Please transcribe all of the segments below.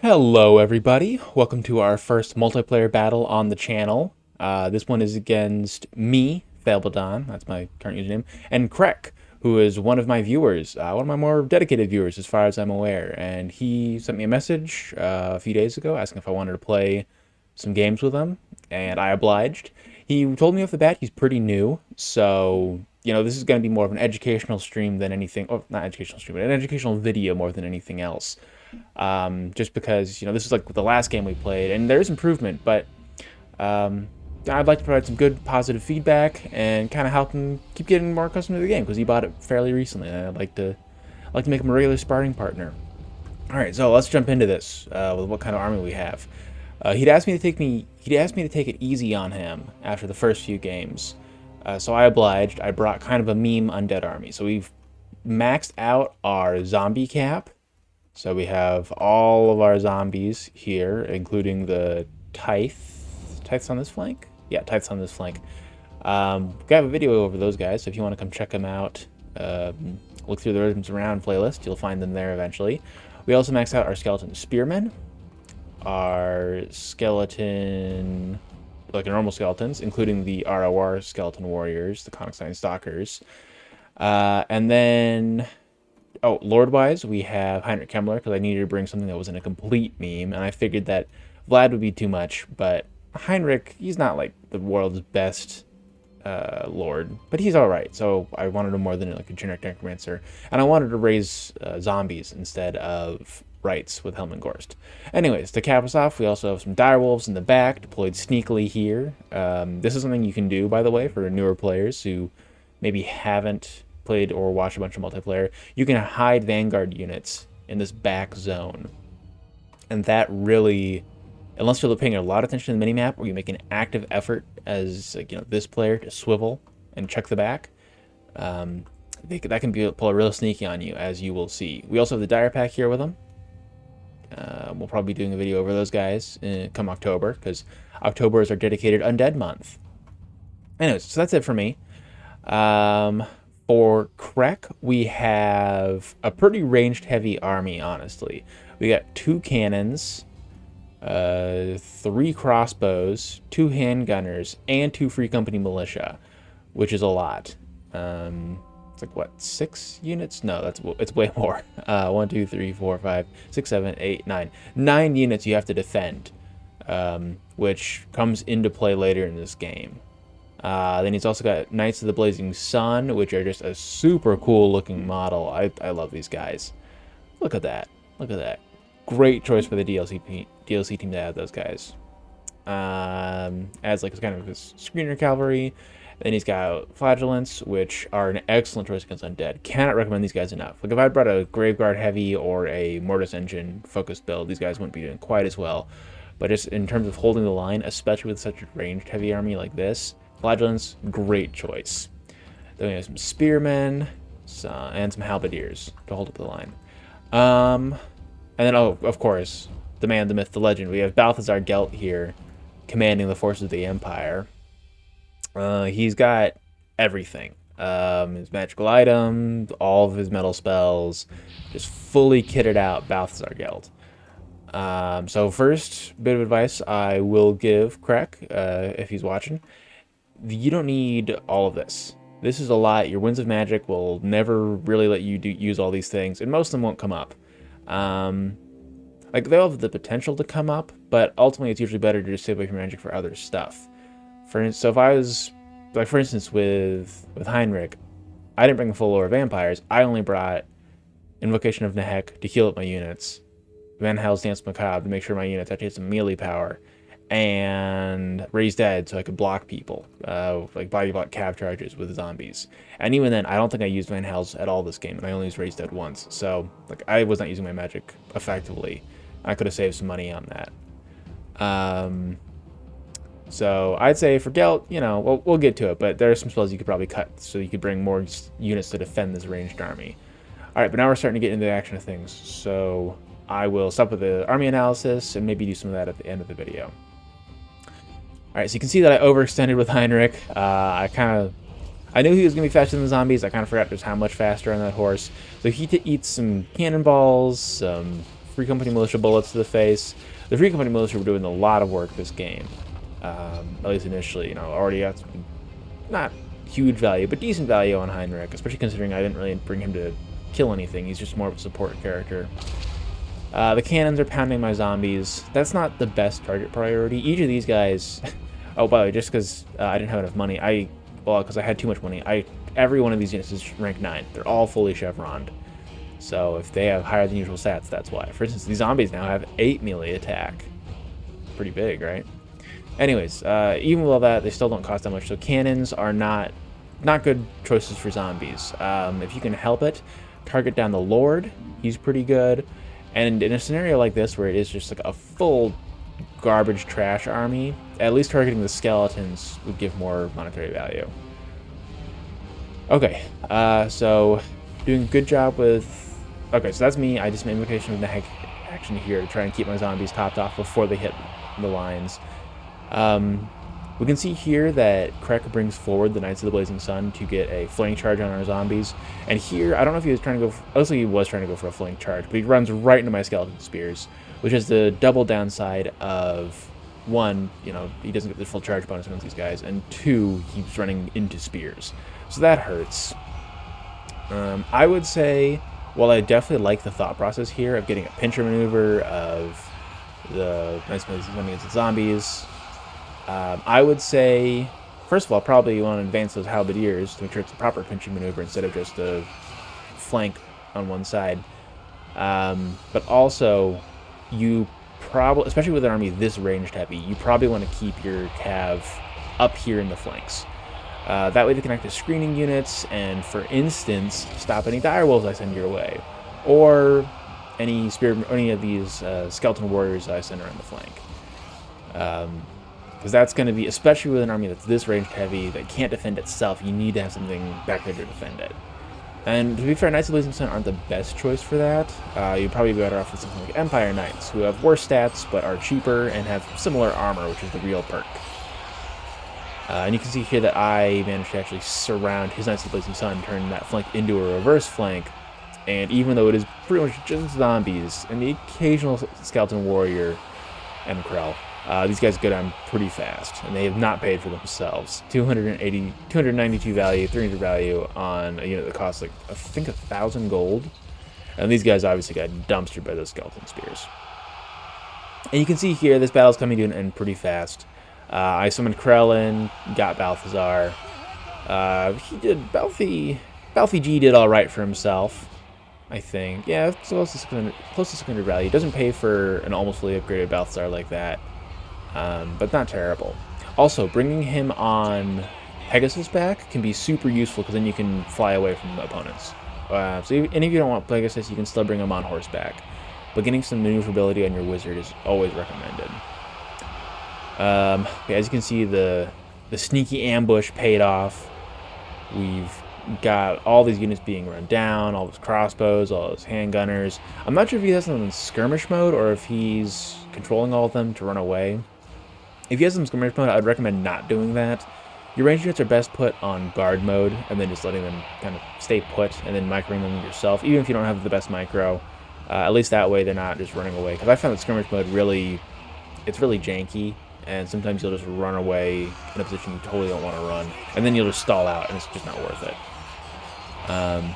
Hello everybody, welcome to our first multiplayer battle on the channel. This one is against me, Fabledon, that's my current username, and Krek, who is one of my viewers, one of my more dedicated viewers as far as I'm aware, and he sent me a message a few days ago asking if I wanted to play some games with him, and I obliged. He told me off the bat he's pretty new, so, this is going to be more of an educational stream than anything, oh, not educational stream, but an educational video more than anything else. Just because this is like the last game we played, and there's improvement, but I'd like to provide some good positive feedback and kind of help him keep getting more accustomed to the game because he bought it fairly recently, and I'd like to make him a regular sparring partner. All right, so let's jump into this with what kind of army we have. He'd asked me to take it easy on him after the first few games, so I obliged. I brought kind of a meme undead army. So we've maxed out our zombie cap. So we have all of our zombies here, including the Tithes on this flank? Yeah, Tithes on this flank. We have a video over those guys, so if you want to come check them out, look through the Rhythms Around playlist, you'll find them there eventually. We also maxed out our skeleton spearmen, our skeleton, like normal skeletons, including the ROR skeleton warriors, the Konigstein stalkers. And then... Oh, Lord-wise, we have Heinrich Kemmler, because I needed to bring something that wasn't a complete meme, and I figured that Vlad would be too much, but Heinrich, he's not, like, the world's best Lord, but he's alright, so I wanted him more than, like, a generic necromancer, and I wanted to raise zombies instead of rights with Helmengorst. Anyways, to cap us off, we also have some direwolves in the back, deployed sneakily here. This is something you can do, by the way, for newer players who maybe haven't played or watched a bunch of multiplayer. You can hide Vanguard units in this back zone, and that really, unless you're paying a lot of attention to the minimap or you make an active effort as this player to swivel and check the back, that can pull a real sneaky on you, as you will see. We also have the dire pack here with them. We'll probably be doing a video over those guys come October, because October is our dedicated undead month. Anyways, so that's it for me. For Krek, we have a pretty ranged-heavy army, honestly. We got 2 cannons, 3 crossbows, 2 handgunners, and 2 Free Company militia, which is a lot. It's like, what, 6 units? No, it's way more. 1, 2, 3, 4, 5, 6, 7, 8, 9. 9 units you have to defend, which comes into play later in this game. Then he's also got Knights of the Blazing Sun, which are just a super cool looking model. I love these guys. Look at that. Look at that. Great choice for the DLC team to add those guys. As like kind of his screener cavalry. Then he's got Flagellants, which are an excellent choice against undead. Cannot recommend these guys enough. Like if I brought a Graveguard heavy or a Mortis Engine focused build, these guys wouldn't be doing quite as well. But just in terms of holding the line, especially with such a ranged heavy army like this, Flagellants, great choice. Then we have some spearmen and some halberdiers to hold up the line. And then, oh, of course, the man, the myth, the legend. We have Balthazar Gelt here, commanding the forces of the Empire. He's got everything. His magical items, all of his metal spells, just fully kitted out Balthazar Gelt. So first bit of advice I will give Krek, if he's watching. You don't need all of this. This is a lot. Your Winds of Magic will never really let you use all these things, and most of them won't come up. Like, they'll have the potential to come up, but ultimately it's usually better to just save away from magic for other stuff. So if I was, like, for instance, with Heinrich, I didn't bring the full lore of vampires. I only brought Invocation of Nehek to heal up my units, Van Hel's Dance Macabre to make sure my units actually had some melee power, and Raise Dead so I could block people, like body block cav charges with zombies. And even then, I don't think I used Van Hel's at all this game, and I only used Raise Dead once. So, like, I was not using my magic effectively. I could have saved some money on that. So I'd say for Gelt, we'll get to it, but there are some spells you could probably cut so you could bring more units to defend this ranged army. All right, but now we're starting to get into the action of things. So I will stop with the army analysis and maybe do some of that at the end of the video. Alright, so you can see that I overextended with Heinrich. I knew he was going to be faster than the zombies. I kind of forgot just how much faster on that horse. So he eats some cannonballs, some Free Company Militia bullets to the face. The Free Company Militia were doing a lot of work this game, at least initially. You know, already got some, not huge value, but decent value on Heinrich, especially considering I didn't really bring him to kill anything. He's just more of a support character. The cannons are pounding my zombies. That's not the best target priority. Each of these guys... Oh, by the way, just because I didn't have enough money, because I had too much money, every one of these units is rank 9. They're all fully chevroned. So if they have higher than usual stats, that's why. For instance, these zombies now have 8 melee attack. Pretty big, right? Anyways, even with all that, they still don't cost that much. So cannons are not good choices for zombies. If you can help it, target down the Lord. He's pretty good. And in a scenario like this, where it is just like a full garbage trash army, at least targeting the skeletons would give more monetary value. Okay, so doing a good job with... Okay, so that's me. I just made Invocation of Nag action here to try and keep my zombies topped off before they hit the lines. We can see here that Krek brings forward the Knights of the Blazing Sun to get a flank charge on our zombies. And here, I don't know if he was trying to go... Honestly, he was trying to go for a flank charge, but he runs right into my skeleton spears, which is the double downside of... 1, you know, he doesn't get the full charge bonus against these guys, and 2, he's running into spears. So that hurts. I would say, while I definitely like the thought process here of getting a pincher maneuver, of the Knights of the Blazing Sun against the zombies, I would say, first of all, probably you want to advance those halberdiers to make sure it's a proper pinching maneuver instead of just a flank on one side. But also, you probably, especially with an army this ranged heavy, you probably want to keep your cav up here in the flanks. That way they can act as screening units and, for instance, stop any direwolves I send your way, or any of these skeleton warriors I send around the flank. Because that's going to be, especially with an army that's this ranged heavy that can't defend itself, you need to have something back there to defend it. And to be fair, Knights of the Blazing Sun aren't the best choice for that. You'd probably be better off with something like Empire Knights, who have worse stats but are cheaper and have similar armor, which is the real perk. And you can see here that I managed to actually surround his Knights of the Blazing Sun, turn that flank into a reverse flank. And even though it is pretty much just zombies and the occasional skeleton warrior and Krell, these guys go down pretty fast, and they have not paid for themselves. 292 value, 300 value on a unit that costs, like, I think 1,000 gold. And these guys obviously got dumpstered by those skeleton spears. And you can see here, this battle's coming to an end pretty fast. I summoned Krell in, got Balthazar. Balthi G did alright for himself, I think. Yeah, close to 600 value. He doesn't pay for an almost fully upgraded Balthazar like that. But not terrible. Also, bringing him on Pegasus back can be super useful, because then you can fly away from the opponents. So even if you don't want Pegasus, you can still bring him on horseback. But getting some maneuverability on your wizard is always recommended. As you can see, the sneaky ambush paid off. We've got all these units being run down, all those crossbows, all those handgunners. I'm not sure if he has them in skirmish mode or if he's controlling all of them to run away. If he has them in skirmish mode, I'd recommend not doing that. Your ranged units are best put on guard mode, and then just letting them kind of stay put, and then microing them yourself, even if you don't have the best micro. At least that way they're not just running away. Because I found that skirmish mode it's really janky, and sometimes you'll just run away in a position you totally don't want to run, and then you'll just stall out, and it's just not worth it. Man,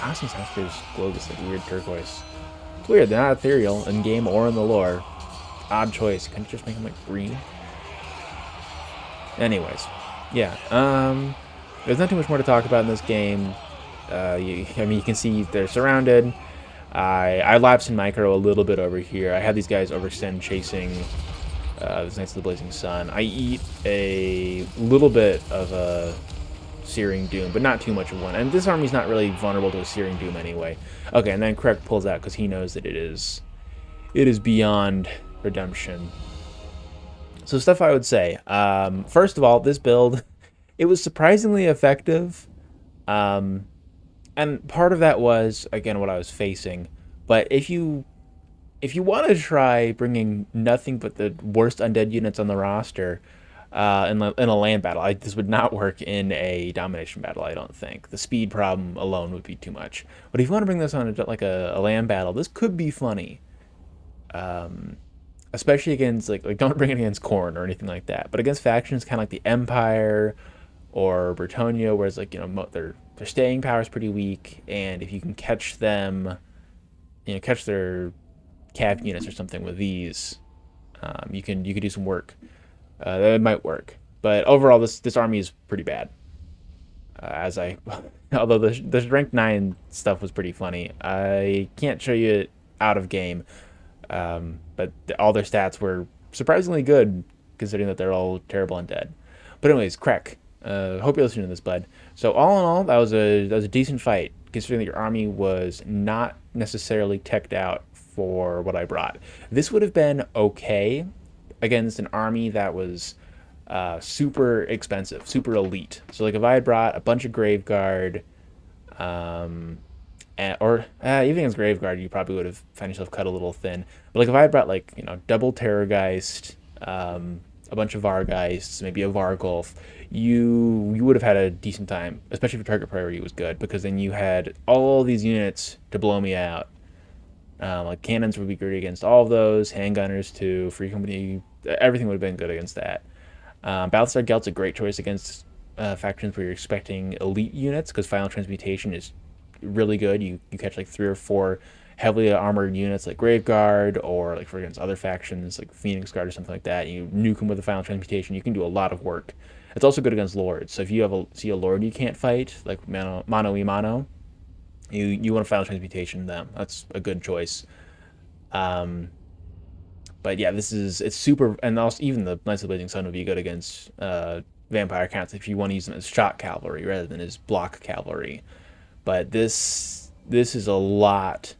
Cosmos Hester's globe is like weird turquoise. It's weird, they're not ethereal in game or in the lore. Odd choice. Couldn't you just make them like green? Anyways, yeah. There's not too much more to talk about in this game. You can see they're surrounded. I lapsed in micro a little bit over here. I had these guys overextend chasing the Knights of the Blazing Sun. I eat a little bit of a Searing Doom, but not too much of one. And this army's not really vulnerable to a Searing Doom anyway. Okay, and then Krek pulls out because he knows that it is beyond redemption. So stuff I would say. First of all, this build, it was surprisingly effective. And part of that was, again, what I was facing. But if you want to try bringing nothing but the worst undead units on the roster in a land battle, this would not work in a domination battle, I don't think. The speed problem alone would be too much. But if you want to bring this on like a land battle, this could be funny. especially against like don't bring it against Khorne or anything like that, but against factions kind of like the Empire or Bretonnia, where it's like, you know, their staying power is pretty weak, and if you can catch them, you know, catch their cav units or something with these, you can do some work. That might work, but overall, this army is pretty bad. As I, although the rank 9 stuff was pretty funny, I can't show you it out of game, but all their stats were surprisingly good considering that they're all terrible and dead. But anyways, Krek. Hope you're listening to this, bud. So all in all, that was a decent fight, considering that your army was not necessarily teched out for what I brought. This would have been okay against an army that was super expensive, super elite. So like if I had brought a bunch of Graveguard, or even against Graveguard, you probably would have found yourself cut a little thin. But like if I had brought like, you know, double Terrorgeist, a bunch of Vargeists, maybe a Vargulf, you would have had a decent time, especially if your target priority was good, because then you had all these units to blow me out. Like cannons would be great against all of those, handgunners too, free company, everything would have been good against that. Battlestar Gelt's a great choice against factions where you're expecting elite units, because Final Transmutation is really good. You catch like 3 or 4 heavily armored units like Graveguard, or like for against other factions like Phoenix Guard or something like that. You nuke them with the Final Transmutation. You can do a lot of work. It's also good against lords. So if you see a lord you can't fight, like mano y mano, you want to Final Transmutation them. That's a good choice. But yeah, it's super, and also even the Knights of the Blazing Sun would be good against vampire counts if you want to use them as shock cavalry rather than as block cavalry. But this is a lot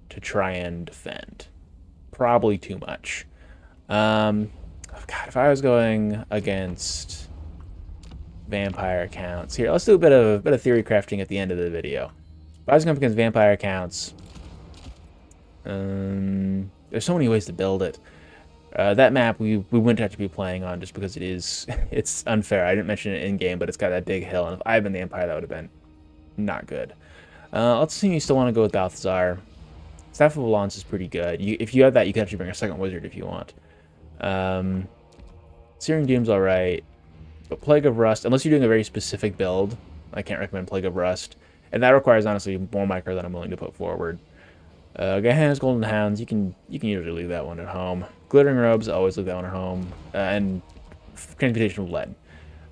to try and defend. Probably too much. God, if I was going against vampire counts here, let's do a bit of theory crafting at the end of the video. If I was going up against vampire counts, there's so many ways to build it. That map we wouldn't have to be playing on just because it's unfair. I didn't mention it in game, but it's got that big hill, and if I had been the Empire, that would have been not good. Let's assume you still want to go with Balthazar. Staff of Valance is pretty good. If you have that, you can actually bring a second wizard if you want. Searing Doom's alright. But Plague of Rust, unless you're doing a very specific build, I can't recommend Plague of Rust. And that requires, honestly, more micro than I'm willing to put forward. Gehenna's Golden Hounds, you can usually leave that one at home. Glittering Robes, always leave that one at home. And Transmutation of Lead.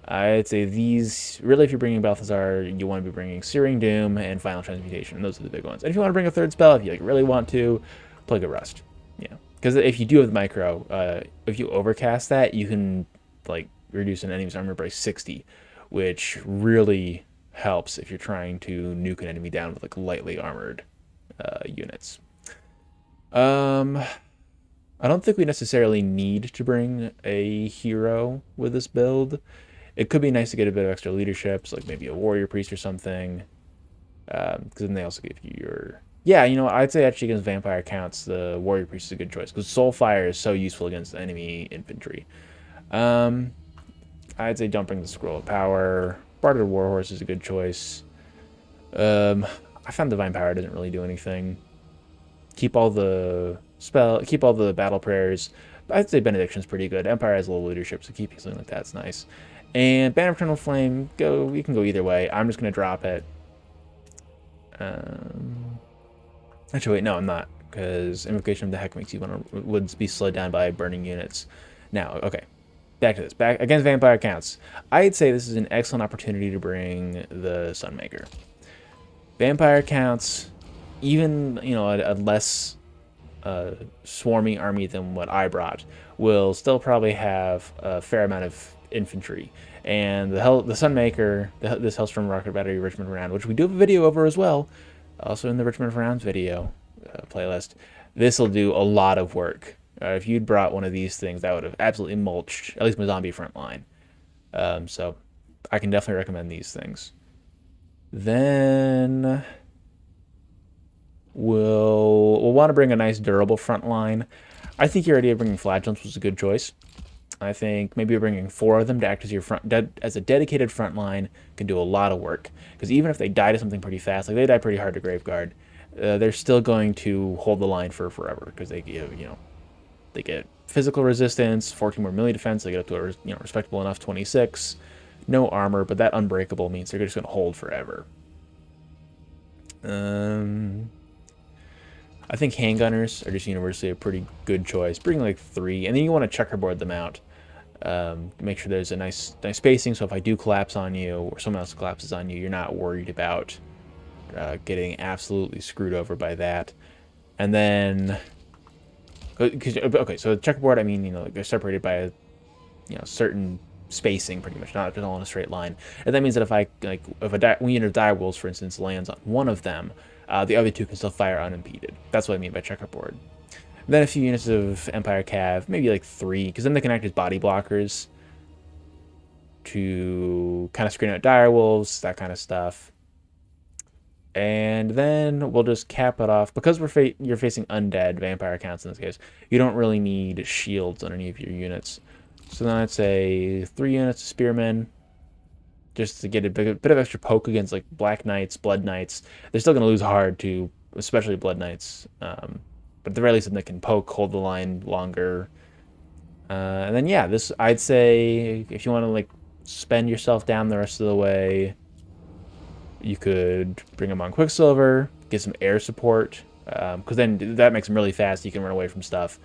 I'd say these, really, if you're bringing Balthazar, you want to be bringing Searing Doom and Final Transmutation. Those are the big ones. And if you want to bring a third spell, if you really want to, Plague of Rust. Yeah. Because if you do have the micro, if you overcast that, you can like reduce an enemy's armor by 60, which really helps if you're trying to nuke an enemy down with like lightly armored units. I don't think we necessarily need to bring a hero with this build. It could be nice to get a bit of extra leadership, so like maybe a warrior priest or something. Because then they also give you your... Yeah, you know, I'd say actually against vampire counts, the warrior priest is a good choice, because Soulfire is so useful against enemy infantry. I'd say don't bring the Scroll of Power. Bard of the Warhorse is a good choice. I found Divine Power doesn't really do anything. Keep all the battle prayers. I'd say Benediction's pretty good. Empire has a little leadership, so keeping something like that's nice. And Banner of Eternal Flame, you can go either way. I'm just gonna drop it. Actually, wait, no, I'm not, because Invocation of the Heck makes you would be slowed down by burning units. Now, okay, back to this. Back against vampire counts. I'd say this is an excellent opportunity to bring the Sunmaker. Vampire counts, even a less swarming army than what I brought, will still probably have a fair amount of infantry. And the Sunmaker, this Hellstorm Rocket Battery Richmond Round, which we do have a video over as well, also in the Richmond Rounds video playlist, this will do a lot of work. If you'd brought one of these things, that would have absolutely mulched at least my zombie front line. So I can definitely recommend these things. Then we'll want to bring a nice durable front line. I think your idea of bringing Flagellants was a good choice. I think maybe bringing 4 of them to act as your as a dedicated front line can do a lot of work. Because even if they die to something pretty fast, like they die pretty hard to Graveguard, they're still going to hold the line for forever because they give, they get physical resistance, 14 more melee defense, they get up to a respectable enough 26, no armor, but that unbreakable means they're just going to hold forever. I think handgunners are just universally a pretty good choice. Bring like 3, and then you want to checkerboard them out. Make sure there's a nice spacing, so if I do collapse on you or someone else collapses on you, you're not worried about getting absolutely screwed over by that. And then, okay, so checkerboard, I mean, like they're separated by a certain spacing, pretty much, not all in a straight line. And that means that if a unit of direwolves, for instance, lands on one of them, the other 2 can still fire unimpeded. That's what I mean by checkerboard. Then a few units of Empire Cav, maybe like 3, because then they can act as body blockers to kind of screen out direwolves, that kind of stuff. And then we'll just cap it off. Because you're facing undead vampire counts in this case, you don't really need shields on any of your units. So then I'd say 3 units of spearmen, just to get a bit of extra poke against like Black Knights, Blood Knights. They're still going to lose hard to, especially Blood Knights. But at the very least, they can poke, hold the line longer. And then yeah, this I'd say if you want to like spend yourself down the rest of the way, you could bring them on Quicksilver, get some air support, because then that makes them really fast. You can run away from stuff.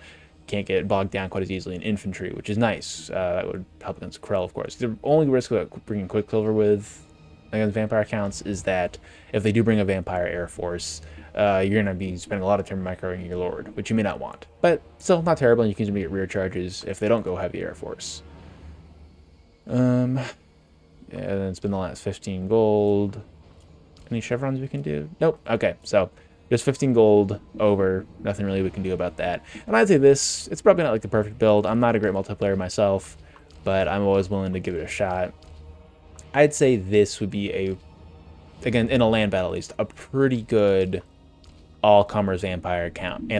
Can't get bogged down quite as easily in infantry, which is nice. That would help against Krell, of course. The only risk about bringing Quicksilver with against vampire counts is that if they do bring a vampire air force, you're going to be spending a lot of time microing your lord, which you may not want. But still, not terrible, and you can even get rear charges if they don't go heavy air force. Yeah, then spend the last 15 gold. Any chevrons we can do? Nope. Okay, so just 15 gold over. Nothing really we can do about that. And I'd say this, it's probably not like the perfect build. I'm not a great multiplayer myself, but I'm always willing to give it a shot. I'd say this would be again, in a land battle at least, a pretty good all-comers anti-vampire count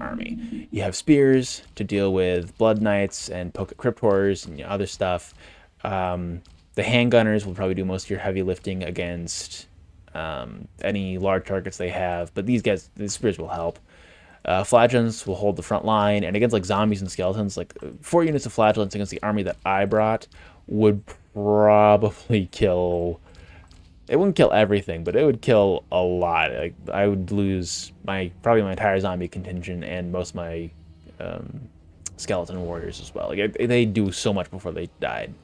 army. You have spears to deal with Blood Knights and poke at Crypt Horrors and other stuff. The handgunners will probably do most of your heavy lifting against any large targets they have, but these spears will help. Flagellants will hold the front line, and against like zombies and skeletons, like 4 units of flagellants against the army that I brought would probably kill. It wouldn't kill everything, but it would kill a lot. Like I would lose probably my entire zombie contingent and most of my skeleton warriors as well. Like they do so much before they died.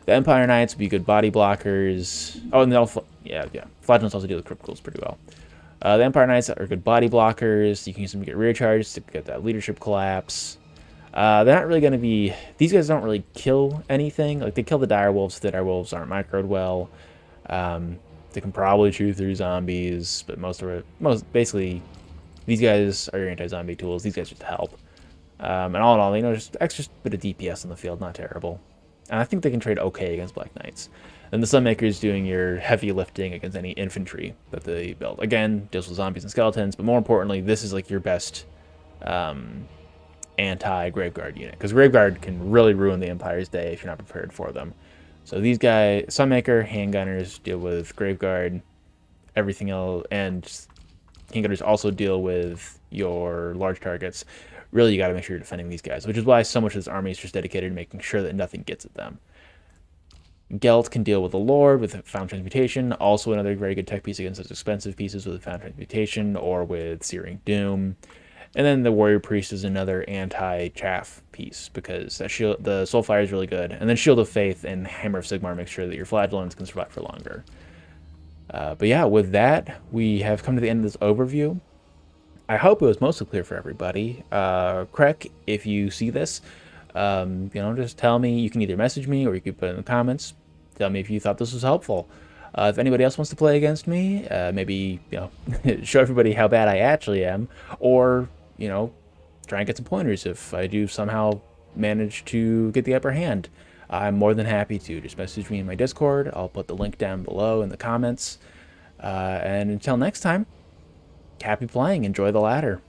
The Empire Knights would be good body blockers. Oh, and yeah. Flagellants also deal with criticals pretty well. The Empire Knights are good body blockers. You can use them to get rear charges to get that leadership collapse. They're not really going to be... These guys don't really kill anything. Like, they kill the direwolves. The direwolves aren't microed well. They can probably chew through zombies, but basically, these guys are your anti-zombie tools. These guys just help. And all in all, just extra bit of DPS on the field, not terrible. And I think they can trade okay against Black Knights. And the Sunmaker is doing your heavy lifting against any infantry that they build. Again, deals with zombies and skeletons, but more importantly, this is like your best anti-Graveguard unit. Because Graveguard can really ruin the Empire's day if you're not prepared for them. So these guys, Sunmaker, handgunners deal with Graveguard, everything else, and handgunners also deal with your large targets. Really, you got to make sure you're defending these guys, which is why so much of this army is just dedicated to making sure that nothing gets at them. Gelt can deal with the Lord with Found Transmutation, also another very good tech piece against those expensive pieces with Found Transmutation or with Searing Doom. And then the Warrior Priest is another anti-chaff piece because that the Soulfire is really good. And then Shield of Faith and Hammer of Sigmar make sure that your Flagellants can survive for longer. But yeah, with that, we have come to the end of this overview. I hope it was mostly clear for everybody. Krek, if you see this, just tell me. You can either message me or you can put it in the comments. Tell me if you thought this was helpful. If anybody else wants to play against me, maybe show everybody how bad I actually am, or try and get some pointers if I do somehow manage to get the upper hand. I'm more than happy to. Just message me in my Discord. I'll put the link down below in the comments. And until next time, happy playing. Enjoy the ladder.